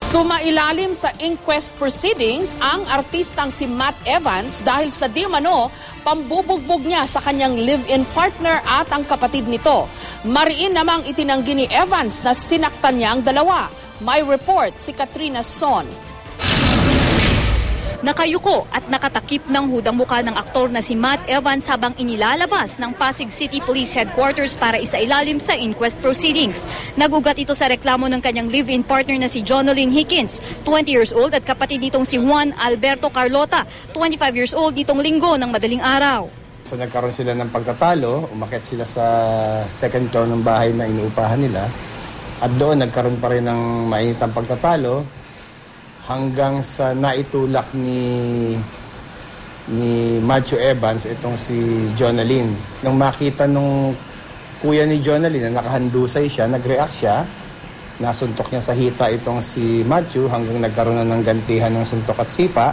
Sumailalim sa inquest proceedings ang artistang si Matt Evans dahil sa di umano pambubugbog niya sa kanyang live-in partner at ang kapatid nito. Mariin namang itinanggi ni Evans na sinaktan niya ang dalawa. May report si Katrina Son. Nakayuko at nakatakip ng hudang muka ng aktor na si Matt Evans habang inilalabas ng Pasig City Police Headquarters para isailalim sa inquest proceedings. Nagugat ito sa reklamo ng kanyang live-in partner na si Jonalyn Hickins, 20 years old, at kapatid nitong si Juan Alberto Carlota, 25 years old, nitong linggo ng madaling araw. So nagkaroon sila ng pagtatalo, umakyat sila sa second floor ng bahay na inuupahan nila. At doon nagkaroon pa rin ng mainitang pagtatalo hanggang sa naitulak ni Matthew Evans itong si Jonalyn. Nung makita nung kuya ni Jonalyn na nakahandusay siya, nag-react siya, nasuntok niya sa hita itong si Matthew hanggang nagkaroon na ng gantihan ng suntok at sipa.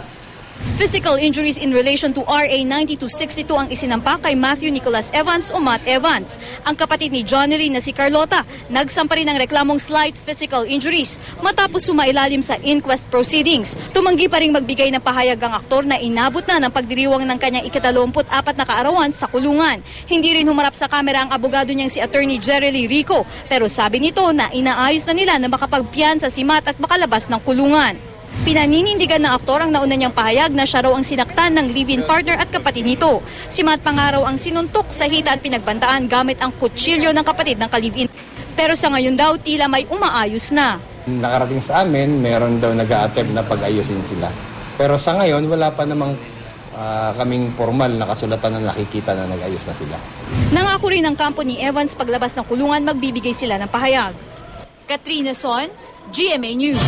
Physical injuries in relation to RA 9262 ang isinampa kay Matthew Nicholas Evans o Matt Evans. Ang kapatid ni Jonalyn na si Carlota, nagsampa rin ng reklamong slight physical injuries matapos sumailalim sa inquest proceedings. Tumanggi pa rin magbigay ng pahayag ang aktor na inabot na ng pagdiriwang ng kanyang ika-24 na kaarawan sa kulungan. Hindi rin humarap sa kamera ang abogado niyang si Attorney Jerry Lee Rico, pero sabi nito na inaayos na nila na makapagpiyansa si Matt at makalabas ng kulungan. Pinaninindigan ng aktor ang nauna niyang pahayag na siya raw ang sinaktan ng live-in partner at kapatid nito. Si Matt pangaraw ang sinuntok sa hita at pinagbantaan gamit ang kutsilyo ng kapatid ng ka-live-in. Pero sa ngayon daw, tila may umaayos na. Nakarating sa amin, meron daw nag-a-attempt na pag-ayusin sila. Pero sa ngayon, wala pa namang kaming formal na kasulatan na nakikita na nag-ayos na sila. Nangako rin ng kampo ni Evans paglabas ng kulungan, magbibigay sila ng pahayag. Katrina Son, GMA News.